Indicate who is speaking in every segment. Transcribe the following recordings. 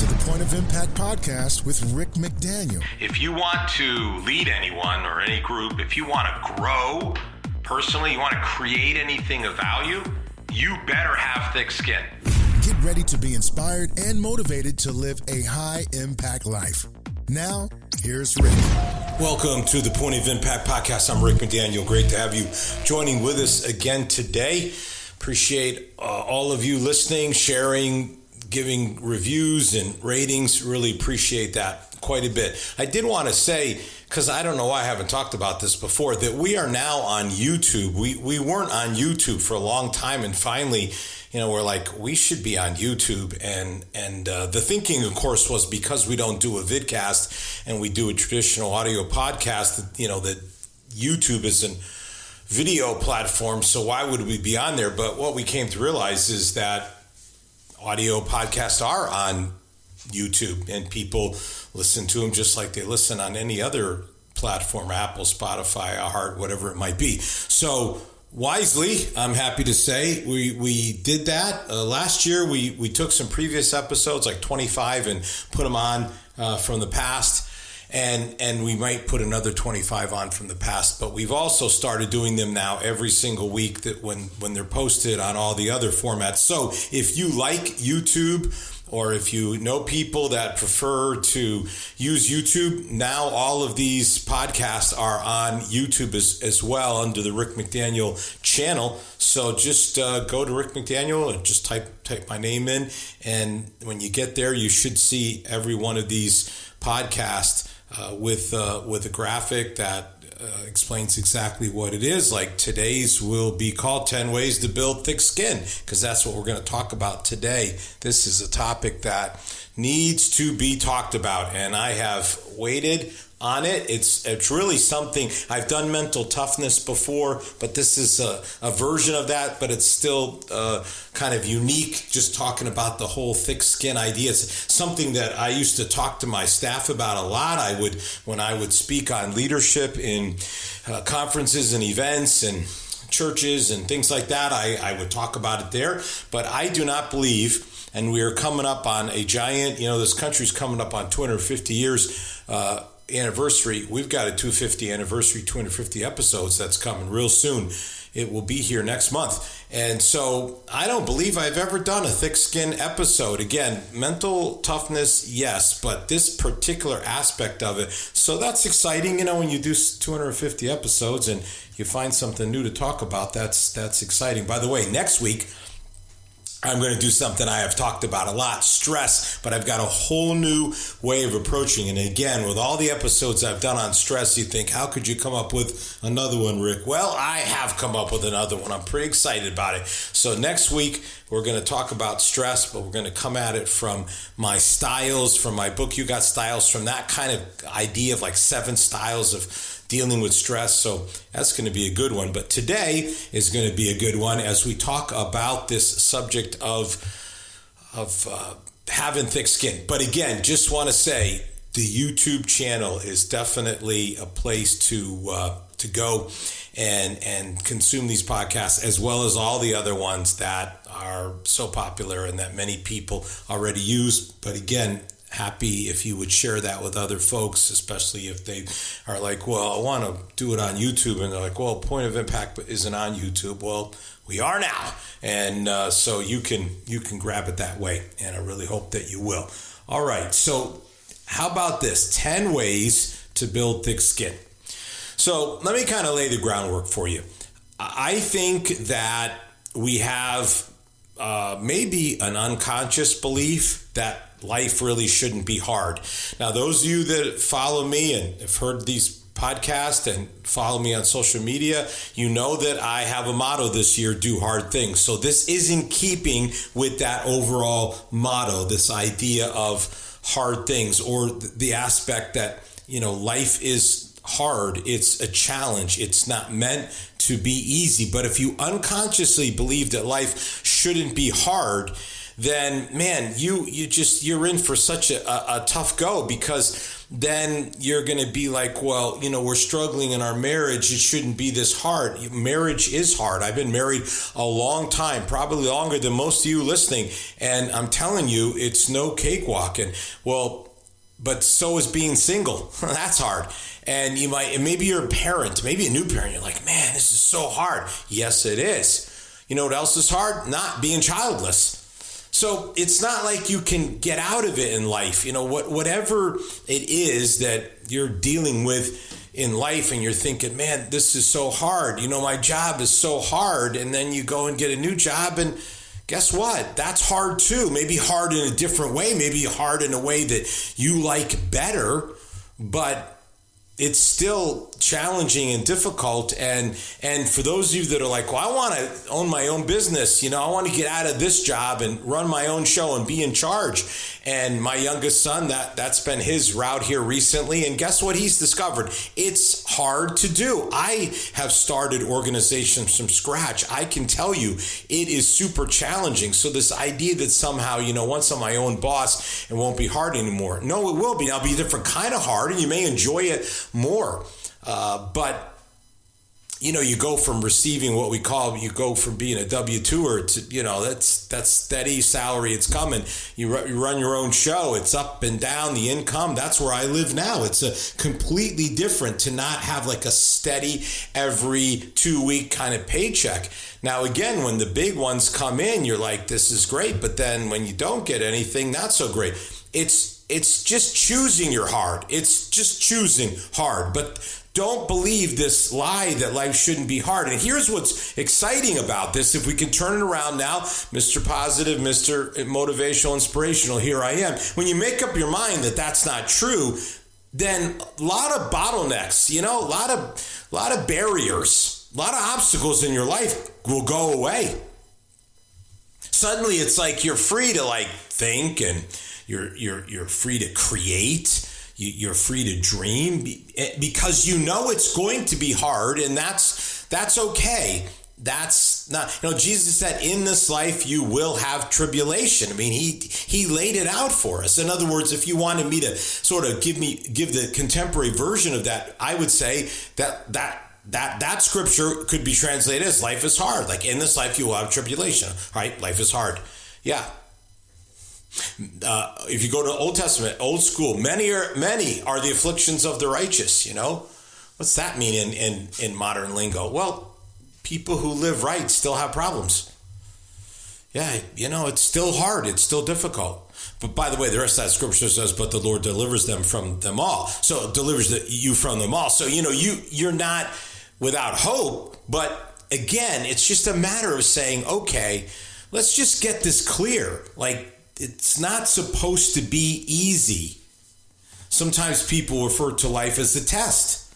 Speaker 1: to the Point of Impact podcast with Rick McDaniel.
Speaker 2: If you want to lead anyone or any group, if you want to grow personally, you want to create anything of value, you better have thick skin.
Speaker 1: Get ready to be inspired and motivated to live a high-impact life. Now, here's Rick.
Speaker 3: Welcome to the Point of Impact podcast. I'm Rick McDaniel. Great to have you joining with us again today. Appreciate all of you listening, sharing, giving reviews and ratings. Really appreciate that quite a bit. I did want to say, because I don't know why I haven't talked about this before, that we are now on YouTube. We weren't on YouTube for a long time, and finally, we're like, we should be on YouTube. And the thinking, of course, was because we don't do a vidcast and we do a traditional audio podcast, that YouTube isn't video platform, so why would we be on there? But what we came to realize is that audio podcasts are on YouTube, and people listen to them just like they listen on any other platform, Apple, Spotify, iHeart, whatever it might be. So wisely, I'm happy to say we did that. Last year, we took some previous episodes, like 25, and put them on from the past. And we might put another 25 on from the past, but we've also started doing them now every single week that when they're posted on all the other formats. So if you like YouTube, or if you know people that prefer to use YouTube, now all of these podcasts are on YouTube as well under the Rick McDaniel channel. So just go to Rick McDaniel and just type my name in, and when you get there, you should see every one of these podcasts with a graphic that explains exactly what it is. Like today's will be called 10 Ways to Build Thick Skin, because that's what we're going to talk about today. This is a topic that needs to be talked about, and I have waited on it. It's really something. I've done mental toughness before, but this is a version of that, but it's still kind of unique, just talking about the whole thick skin idea. It's something that I used to talk to my staff about a lot. When I would speak on leadership in conferences and events and churches and things like that, I would talk about it there. But I do not believe, and we are coming up on a giant, this country's coming up on 250 years anniversary. We've got a 250 anniversary, 250 episodes that's coming real soon. It will be here next month. And so I don't believe I've ever done a thick skin episode. Again, mental toughness, yes, but this particular aspect of it. So that's exciting, when you do 250 episodes and you find something new to talk about, that's exciting. By the way, next week, I'm going to do something I have talked about a lot, stress, but I've got a whole new way of approaching it. And again, with all the episodes I've done on stress, you think, how could you come up with another one, Rick? Well, I have come up with another one. I'm pretty excited about it. So next week, we're going to talk about stress, but we're going to come at it from my styles, from my book, You Got Styles, from that kind of idea of like 7 styles of dealing with stress. So that's going to be a good one. But today is going to be a good one as we talk about this subject of having thick skin. But again, just want to say the YouTube channel is definitely a place to go and consume these podcasts, as well as all the other ones that are so popular and that many people already use. But again, happy if you would share that with other folks, especially if they are like, well, I want to do it on YouTube. And they're like, well, Point of Impact isn't on YouTube. Well, we are now. And so you can grab it that way. And I really hope that you will. All right. So how about this? 10 ways to build thick skin. So let me kind of lay the groundwork for you. I think that we have maybe an unconscious belief that life really shouldn't be hard. Now, those of you that follow me and have heard these podcasts and follow me on social media, you know that I have a motto this year, do hard things. So this is in keeping with that overall motto, this idea of hard things, or the aspect that, life is hard. It's a challenge. It's not meant to be easy. But if you unconsciously believe that life shouldn't be hard, then man, you're in for such a tough go, because then you're going to be like, well, we're struggling in our marriage. It shouldn't be this hard. Marriage is hard. I've been married a long time, probably longer than most of you listening. And I'm telling you, it's no cakewalk. And well, but so is being single. That's hard. And maybe you're a parent, maybe a new parent. You're like, man, this is so hard. Yes, it is. You know what else is hard? Not being childless. So it's not like you can get out of it in life. Whatever it is that you're dealing with in life and you're thinking, man, this is so hard. My job is so hard. And then you go and get a new job, and guess what? That's hard too. Maybe hard in a different way. Maybe hard in a way that you like better, but it's still challenging and difficult. And for those of you that are like, well, I want to own my own business, I want to get out of this job and run my own show and be in charge. And my youngest son, that's been his route here recently. And guess what he's discovered? It's hard to do. I have started organizations from scratch. I can tell you it is super challenging. So this idea that somehow, once I'm my own boss, it won't be hard anymore. No, it will be. It'll be a different kind of hard, and you may enjoy it more. But you go from receiving you go from being a W-2er to, that's steady salary. It's coming. You run your own show. It's up and down the income. That's where I live now. It's a completely different to not have like a steady every 2-week kind of paycheck. Now, again, when the big ones come in, you're like, this is great. But then when you don't get anything, not so great. It's just choosing your hard. It's just choosing hard. But don't believe this lie that life shouldn't be hard. And here's what's exciting about this. If we can turn it around now, Mr. Positive, Mr. Motivational, Inspirational, here I am. When you make up your mind that that's not true, then a lot of bottlenecks, a lot of barriers, a lot of obstacles in your life will go away. Suddenly it's like you're free to think, and you're free to create. You're free to dream, because it's going to be hard, and that's okay. That's not, Jesus said, in this life you will have tribulation. I mean, he laid it out for us. In other words, if you wanted me to sort of give the contemporary version of that, I would say that scripture could be translated as life is hard. Like, in this life you will have tribulation, right? Life is hard. Yeah. If you go to Old Testament, old school, many are the afflictions of the righteous. What's that mean in modern lingo? Well, people who live right still have problems. Yeah, it's still hard. It's still difficult. But by the way, the rest of that scripture says, but the Lord delivers them from them all. So it delivers you from them all. So, you're not without hope. But again, it's just a matter of saying, okay, let's just get this clear. It's not supposed to be easy. Sometimes people refer to life as a test.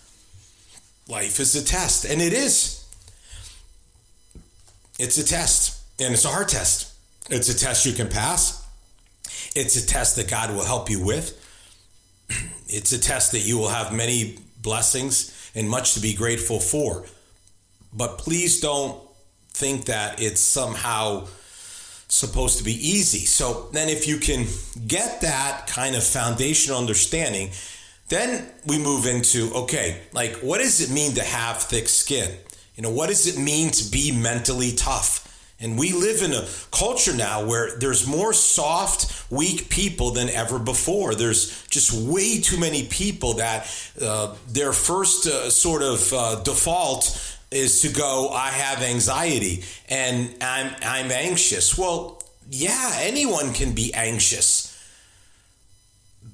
Speaker 3: Life is a test, and it is. It's a test, and it's a hard test. It's a test you can pass. It's a test that God will help you with. It's a test that you will have many blessings and much to be grateful for. But please don't think that it's somehow supposed to be easy. So then if you can get that kind of foundational understanding, then we move into, okay, what does it mean to have thick skin? What does it mean to be mentally tough? And we live in a culture now where there's more soft, weak people than ever before. There's just way too many people that their first default is to go, I have anxiety and I'm anxious. Well, yeah, anyone can be anxious.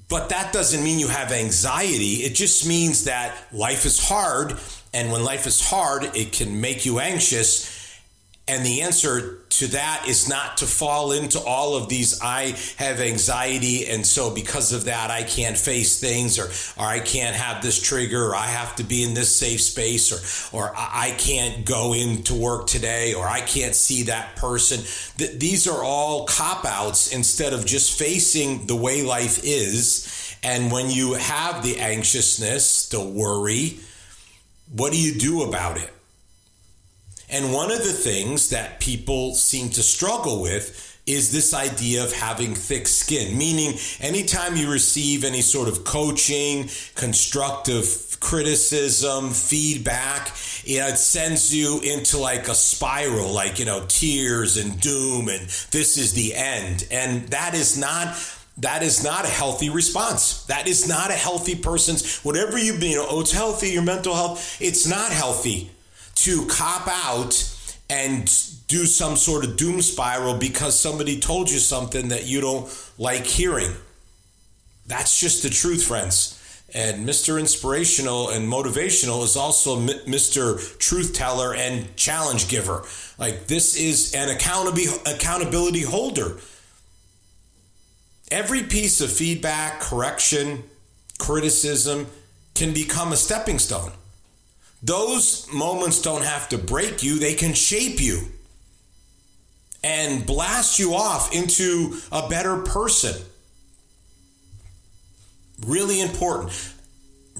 Speaker 3: But that doesn't mean you have anxiety. It just means that life is hard. And when life is hard, it can make you anxious. And the answer to that is not to fall into all of these, I have anxiety, and so because of that, I can't face things, or I can't have this trigger, or I have to be in this safe space, or I can't go into work today, or I can't see that person. These are all cop-outs instead of just facing the way life is. And when you have the anxiousness, the worry, what do you do about it? And one of the things that people seem to struggle with is this idea of having thick skin, meaning anytime you receive any sort of coaching, constructive criticism, feedback, it sends you into like a spiral, like, tears and doom and this is the end. And that is not a healthy response. That is not a healthy person's, whatever you've been, it's healthy, your mental health. It's not healthy to cop out and do some sort of doom spiral because somebody told you something that you don't like hearing. That's just the truth, friends. And Mr. Inspirational and Motivational is also Mr. Truth Teller and Challenge Giver. Like, this is an accountability holder. Every piece of feedback, correction, criticism can become a stepping stone. Those moments don't have to break you, they can shape you and blast you off into a better person. Really important.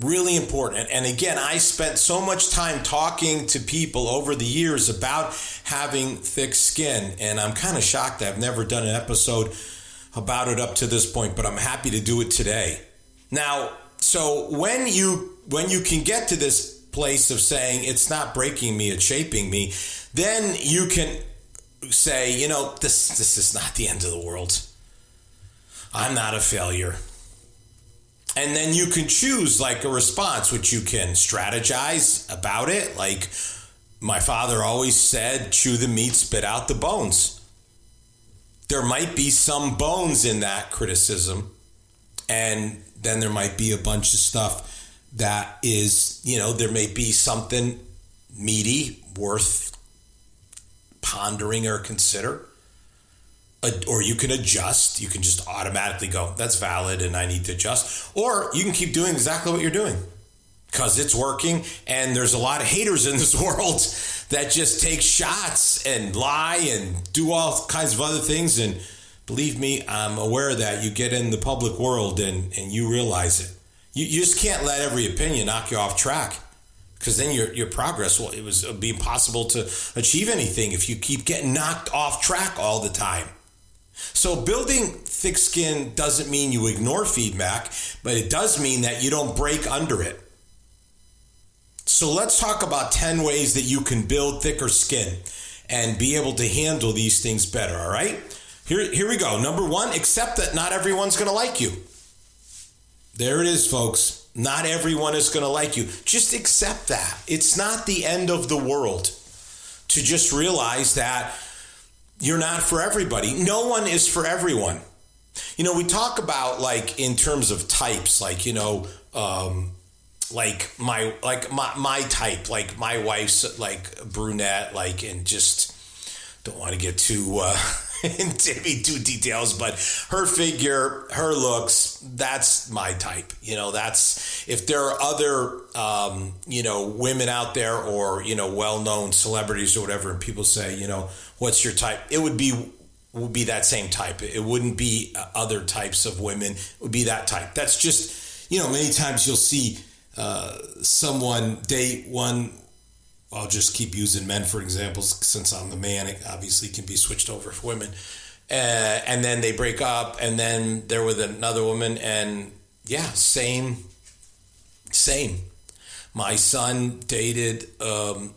Speaker 3: Really important. And again, I spent so much time talking to people over the years about having thick skin, and I'm kind of shocked I've never done an episode about it up to this point, but I'm happy to do it today. Now, so when you can get to this place of saying it's not breaking me, it's shaping me, then you can say, this is not the end of the world. I'm not a failure. And then you can choose like a response, which you can strategize about it. Like my father always said, chew the meat, spit out the bones. There might be some bones in that criticism, and then there might be a bunch of stuff that is, there may be something meaty worth pondering or consider. Or you can adjust. You can just automatically go, that's valid and I need to adjust. Or you can keep doing exactly what you're doing because it's working. And there's a lot of haters in this world that just take shots and lie and do all kinds of other things. And believe me, I'm aware of that. You get in the public world and you realize it. You just can't let every opinion knock you off track, because then your progress, it would be impossible to achieve anything if you keep getting knocked off track all the time. So building thick skin doesn't mean you ignore feedback, but it does mean that you don't break under it. So let's talk about 10 ways that you can build thicker skin and be able to handle these things better, all right? Here we go. Number 1, accept that not everyone's going to like you. There it is, folks. Not everyone is going to like you. Just accept that. It's not the end of the world to just realize that you're not for everybody. No one is for everyone. We talk about like in terms of types, like, like my type, like my wife's like brunette, like, and just don't want to get too into details, but her figure, her looks, that's my type. That's, if there are other, women out there or, well-known celebrities or whatever, and people say, what's your type? It would be that same type. It wouldn't be other types of women. It would be that type. That's just, many times you'll see someone date one. I'll just keep using men for examples since I'm the man. It obviously can be switched over for women. And then they break up and then they're with another woman and same. My son dated a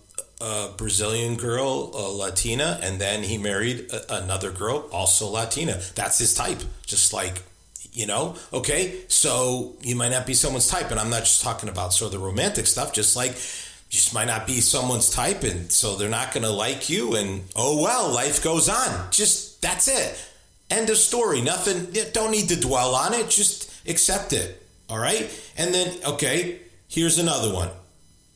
Speaker 3: Brazilian girl, a Latina, and then he married another girl, also Latina. That's his type. Just like, okay, so you might not be someone's type. And I'm not just talking about sort of the romantic stuff, just like, just might not be someone's type, and so they're not going to like you, and oh well, life goes on. Just, that's it. End of story. Nothing, don't need to dwell on it. Just accept it. All right? And then, okay, here's another one.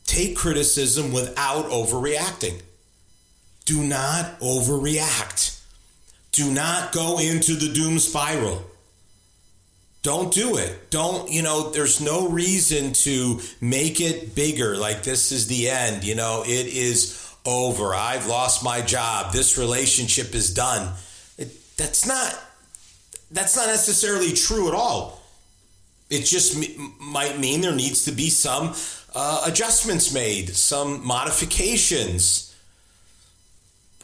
Speaker 3: Take criticism without overreacting. Do not overreact. Do not go into the doom spiral. Don't do it. Don't, there's no reason to make it bigger. Like this is the end. It is over. I've lost my job. This relationship is done. That's not necessarily true at all. It just might mean there needs to be some adjustments made, some modifications.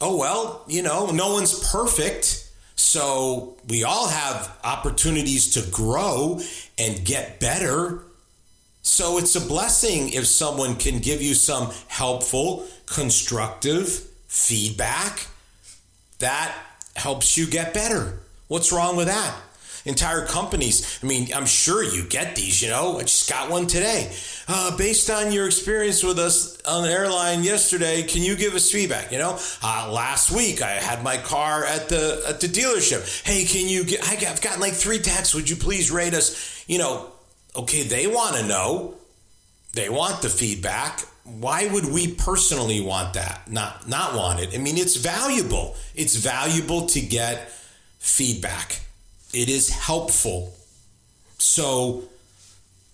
Speaker 3: Oh, well, no one's perfect. So we all have opportunities to grow and get better. So it's a blessing if someone can give you some helpful, constructive feedback that helps you get better. What's wrong with that? Entire companies, I mean, I'm sure you get these, I just got one today. Based on your experience with us on the airline yesterday, can you give us feedback? Last week I had my car at the dealership. Hey, I've gotten like 3 texts. Would you please rate us? Okay, they want to know. They want the feedback. Why would we personally want that? Not want it. I mean, it's valuable. It's valuable to get feedback. It is helpful. So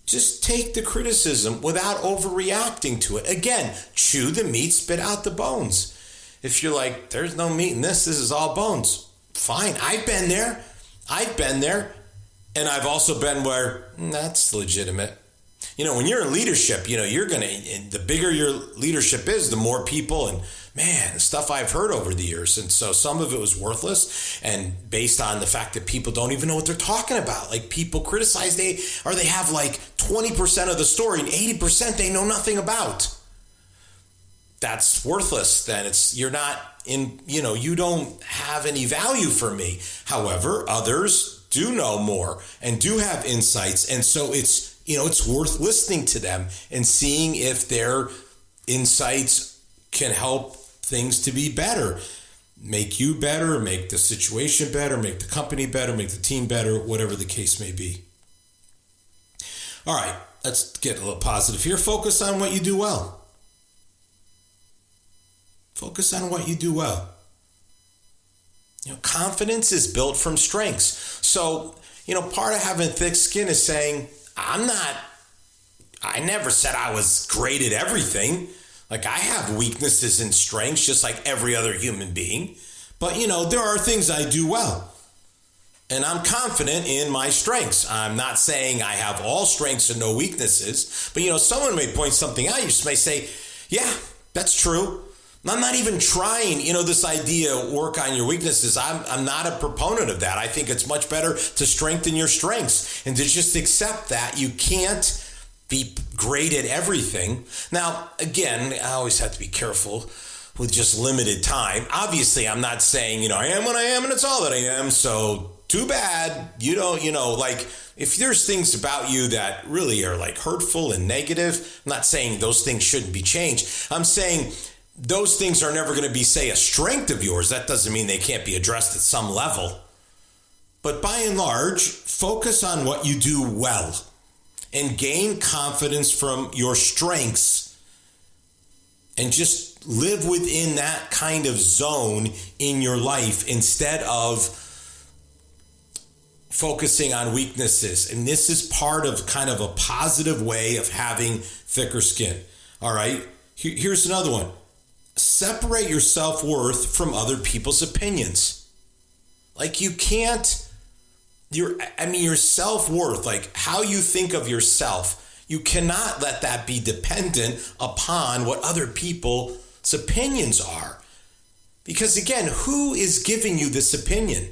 Speaker 3: just take the criticism without overreacting to it. Again, chew the meat, spit out the bones. If you're like, there's no meat in this is all bones. Fine. I've been there. And I've also been where that's legitimate. When you're in leadership, the bigger your leadership is, the more people and the stuff I've heard over the years. And so some of it was worthless and based on the fact that people don't even know what they're talking about. Like people criticize, they have like 20% of the story and 80% they know nothing about. That's worthless. Then you're not in, you don't have any value for me. However, others do know more and do have insights. And so it's worth listening to them and seeing if their insights can help things to be better, make you better, make the situation better, make the company better, make the team better, whatever the case may be. All right, let's get a little positive here. Focus on what you do well. Focus on what you do well. Confidence is built from strengths. So, part of having thick skin is saying, I never said I was great at everything. Like I have weaknesses and strengths just like every other human being. But, there are things I do well. And I'm confident in my strengths. I'm not saying I have all strengths and no weaknesses. But, someone may point something out. You just may say, yeah, that's true. I'm not even trying, this idea, work on your weaknesses. I'm not a proponent of that. I think it's much better to strengthen your strengths and to just accept that you can't be great at everything. Now, again, I always have to be careful with just limited time. Obviously, I'm not saying, I am what I am and it's all that I am. So too bad. If there's things about you that really are like hurtful and negative, I'm not saying those things shouldn't be changed. I'm saying those things are never going to be, say, a strength of yours. That doesn't mean they can't be addressed at some level. But by and large, focus on what you do well and gain confidence from your strengths and just live within that kind of zone in your life instead of focusing on weaknesses. And this is part of kind of a positive way of having thicker skin. All right, here's another one. Separate your self-worth from other people's opinions. Like you can't, your self-worth, like how you think of yourself, you cannot let that be dependent upon what other people's opinions are. Because again, who is giving you this opinion?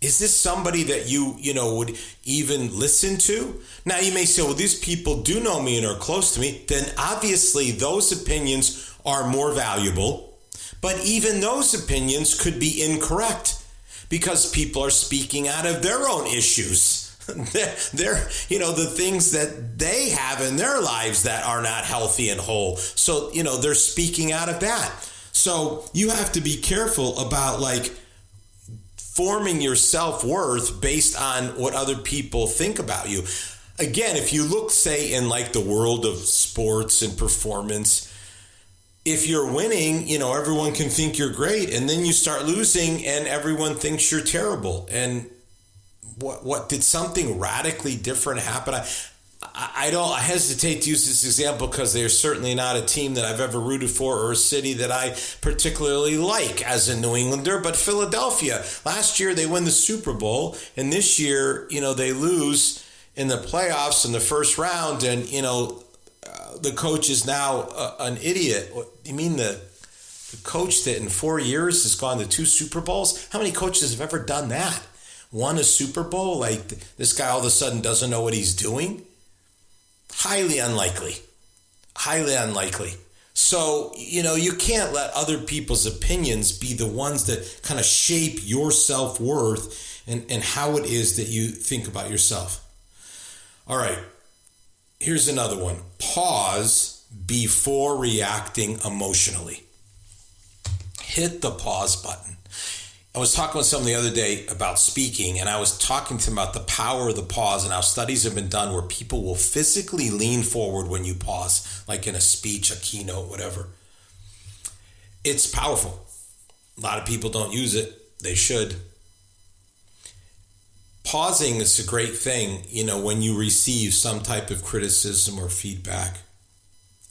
Speaker 3: Is this somebody that you would even listen to? Now you may say, well, these people do know me and are close to me. Then obviously those opinions are more valuable. But even those opinions could be incorrect because people are speaking out of their own issues. They're the things that they have in their lives that are not healthy and whole. So, they're speaking out of that. So you have to be careful about forming your self-worth based on what other people think about you. Again, if you look, say, in the world of sports and performance, if you're winning, everyone can think you're great, and then you start losing and everyone thinks you're terrible. And what did something radically different happen? I hesitate to use this example because they're certainly not a team that I've ever rooted for or a city that I particularly like as a New Englander, but Philadelphia. Last year they win the Super Bowl, and this year, they lose in the playoffs in the first round, and, the coach is now an idiot. What, you mean the The coach that in 4 years has gone to 2 Super Bowls. How many coaches have ever done that? Won a Super Bowl? Like, this guy all of a sudden doesn't know what he's doing? Highly unlikely. Highly unlikely. So, you can't let other people's opinions be the ones that kind of shape your self-worth and how it is that you think about yourself. All right, here's another one. Pause before reacting emotionally. Hit the pause button. I was talking with someone the other day about speaking, and I was talking to them about the power of the pause and how studies have been done where people will physically lean forward when you pause, like in a speech, a keynote, whatever. It's powerful. A lot of people don't use it. They should. Pausing is a great thing, when you receive some type of criticism or feedback,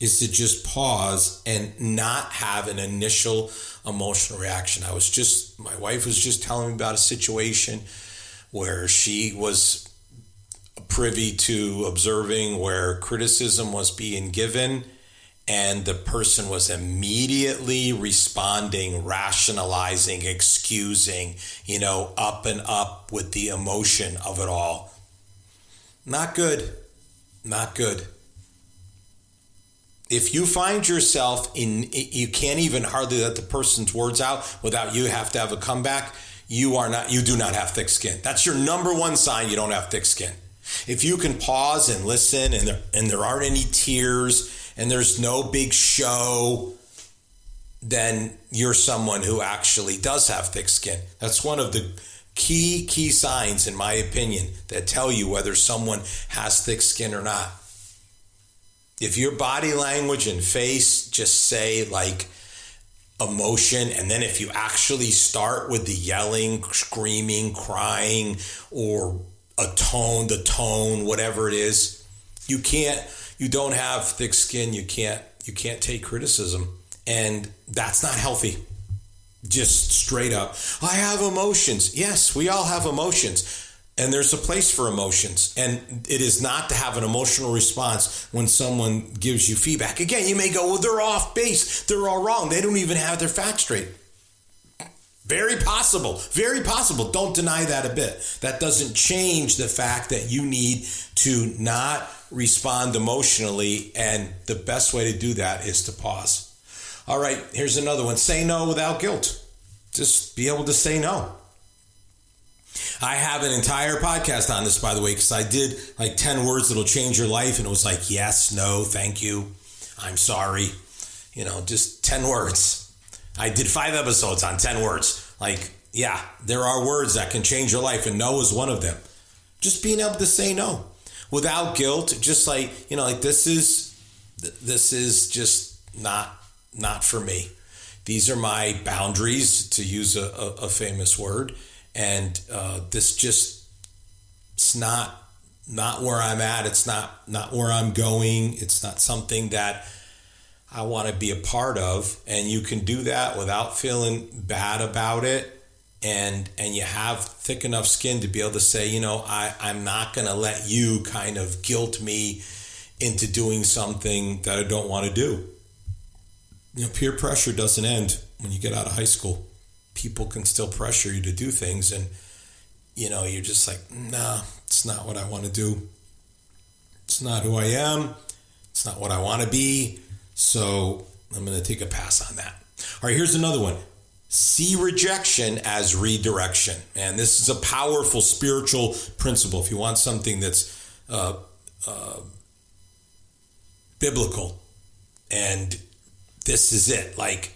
Speaker 3: is to just pause and not have an initial emotional reaction. My wife was just telling me about a situation where she was privy to observing where criticism was being given, and the person was immediately responding, rationalizing, excusing, up and up with the emotion of it all. Not good. Not good. If you find yourself you can't even hardly let the person's words out without you have to have a comeback, you do not have thick skin. That's your number one sign you don't have thick skin. If you can pause and listen and there aren't any tears and there's no big show, then you're someone who actually does have thick skin. That's one of the key signs, in my opinion, that tell you whether someone has thick skin or not. If your body language and face just say like emotion, and then if you actually start with the yelling, screaming, crying, or the tone, whatever it is, you don't have thick skin. You can't take criticism, and that's not healthy. Just straight up, I have emotions. Yes, we all have emotions. And there's a place for emotions. And it is not to have an emotional response when someone gives you feedback. Again, you may go, well, they're off base. They're all wrong. They don't even have their facts straight. Very possible. Very possible. Don't deny that a bit. That doesn't change the fact that you need to not respond emotionally. And the best way to do that is to pause. All right, here's another one. Say no without guilt. Just be able to say no. I have an entire podcast on this, by the way, because I did like 10 words that'll change your life. And it was like, yes, no, thank you, I'm sorry. Just 10 words. I did 5 episodes on 10 words. Like, yeah, there are words that can change your life. And no is one of them. Just being able to say no without guilt. Just like, this is just not for me. These are my boundaries, to use a famous word. And it's not where I'm at. It's not where I'm going. It's not something that I want to be a part of. And you can do that without feeling bad about it. And you have thick enough skin to be able to say, I'm not going to let you kind of guilt me into doing something that I don't want to do. Peer pressure doesn't end when you get out of high school. People can still pressure you to do things, and you're just like, nah, it's not what I want to do. It's not who I am. It's not what I want to be. So I'm going to take a pass on that. All right, here's another one. See rejection as redirection. And this is a powerful spiritual principle. If you want something that's biblical, and this is it, like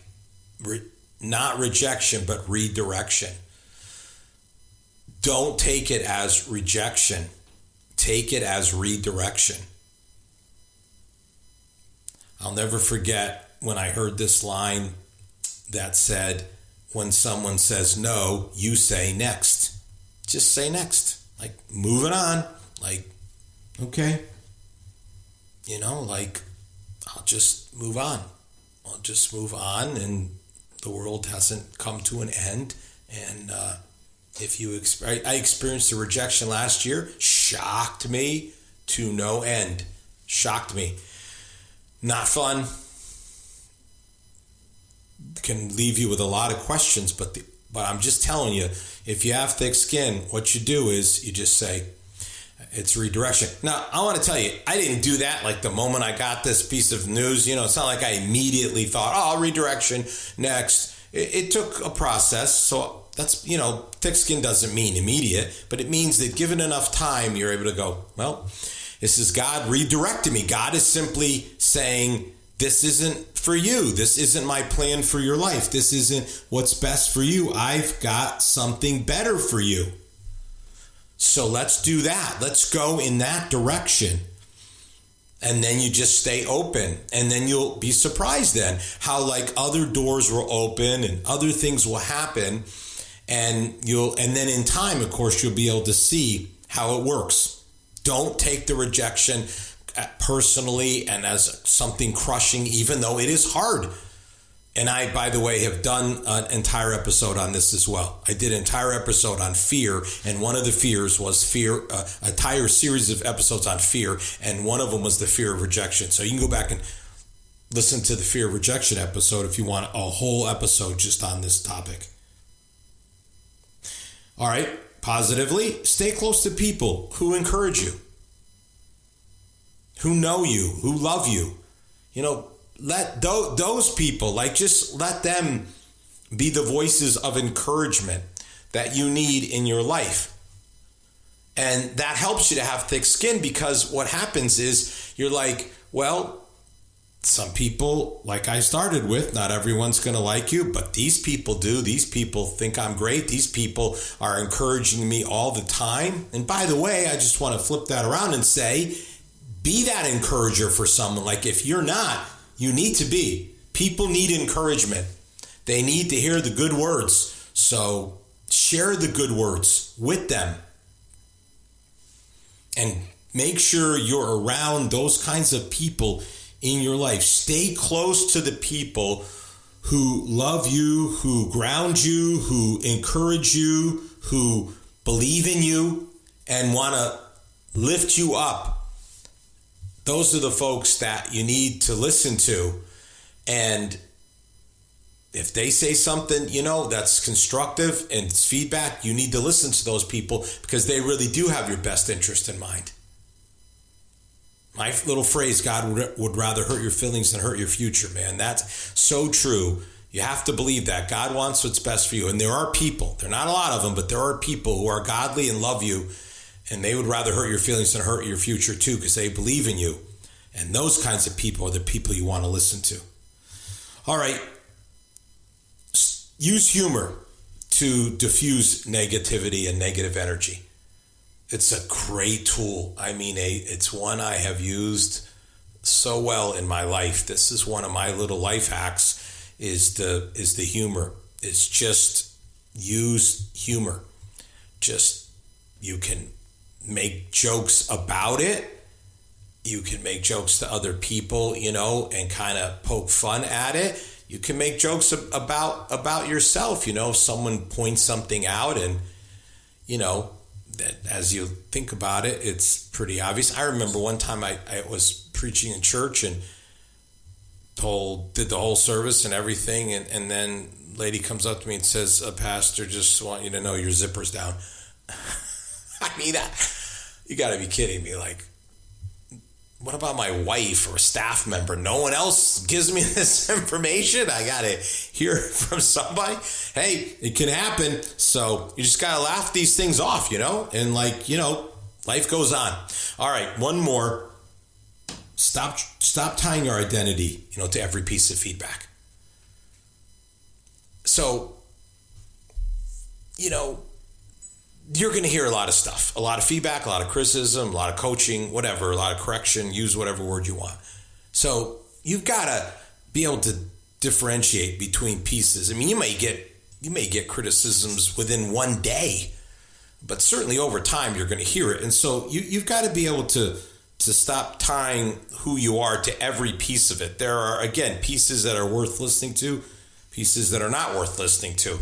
Speaker 3: not rejection, but redirection. Don't take it as rejection. Take it as redirection. I'll never forget when I heard this line that said, when someone says no, you say next. Just say next. Like, moving on. Like, okay. I'll just move on. I'll just move on, and the world hasn't come to an end. And I experienced a rejection last year, shocked me to no end. Shocked me. Not fun. can leave you with a lot of questions, but I'm just telling you, if you have thick skin, what you do is you just say, it's redirection. Now, I want to tell you, I didn't do that like the moment I got this piece of news. It's not like I immediately thought, oh, redirection, next. It took a process. So that's, thick skin doesn't mean immediate, but it means that given enough time, you're able to go, well, this is God redirecting me. God is simply saying, this isn't for you. This isn't my plan for your life. This isn't what's best for you. I've got something better for you. So let's do that. Let's go in that direction. And then you just stay open. And then you'll be surprised then how like other doors will open and other things will happen. And then in time, of course, you'll be able to see how it works. Don't take the rejection personally and as something crushing, even though it is hard. And I, by the way, have done an entire episode on this as well. I did an entire episode on fear, and one of the fears was fear, an entire series of episodes on fear, and one of them was the fear of rejection. So you can go back and listen to the fear of rejection episode if you want a whole episode just on this topic. All right, positively, stay close to people who encourage you, who know you, who love you. Let those people, just let them be the voices of encouragement that you need in your life. And that helps you to have thick skin, because what happens is you're like, well, some people, like I started with, not everyone's going to like you, but these people do. These people think I'm great. These people are encouraging me all the time. And by the way, I just want to flip that around and say, be that encourager for someone. Like if you're not, you need to be. People need encouragement. They need to hear the good words. So share the good words with them. And make sure you're around those kinds of people in your life. Stay close to the people who love you, who ground you, who encourage you, who believe in you and want to lift you up. Those are the folks that you need to listen to. And if they say something, that's constructive and it's feedback, you need to listen to those people because they really do have your best interest in mind. My little phrase, God would rather hurt your feelings than hurt your future, man. That's so true. You have to believe that. God wants what's best for you. And there are people, there are not a lot of them, but there are people who are godly and love you. And they would rather hurt your feelings than hurt your future too, because they believe in you. And those kinds of people are the people you want to listen to. All right. Use humor to diffuse negativity and negative energy. It's a great tool. It's one I have used so well in my life. This is one of my little life hacks is the humor. It's just use humor. You can make jokes about it. You can make jokes to other people, and kind of poke fun at it. You can make jokes about yourself, if someone points something out and, that as you think about it, it's pretty obvious. I remember one time I was preaching in church and did the whole service and everything. And then lady comes up to me and says, Pastor, just want you to know your zipper's down. You got to be kidding me. Like, what about my wife or staff member? No one else gives me this information. I got to hear it from somebody. Hey, it can happen. So you just got to laugh these things off, and life goes on. All right. One more. Stop tying your identity, to every piece of feedback. So, you're going to hear a lot of stuff, a lot of feedback, a lot of criticism, a lot of coaching, whatever, a lot of correction, use whatever word you want. So you've got to be able to differentiate between pieces. You may get criticisms within one day, but certainly over time you're going to hear it. And so you've got to be able to stop tying who you are to every piece of it. There are, again, pieces that are worth listening to, pieces that are not worth listening to.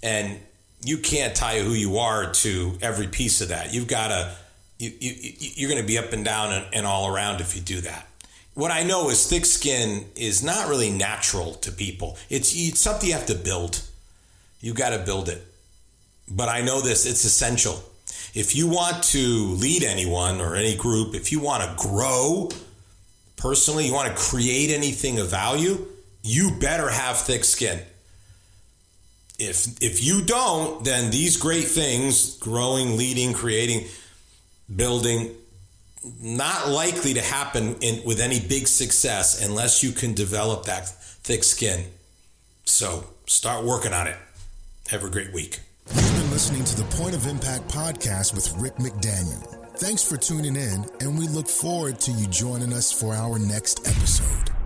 Speaker 3: And you can't tie who you are to every piece of that. You've got to, you're going to be up and down and all around if you do that. what I know is thick skin is not really natural to people. It's something you have to build. You got to build it. But I know this, it's essential. If you want to lead anyone or any group, if you want to grow personally, you want to create anything of value, you better have thick skin. If you don't, then these great things, growing, leading, creating, building, not likely to happen with any big success unless you can develop that thick skin. So start working on it. Have a great week.
Speaker 1: You've been listening to the Point of Impact podcast with Rick McDaniel. Thanks for tuning in, and we look forward to you joining us for our next episode.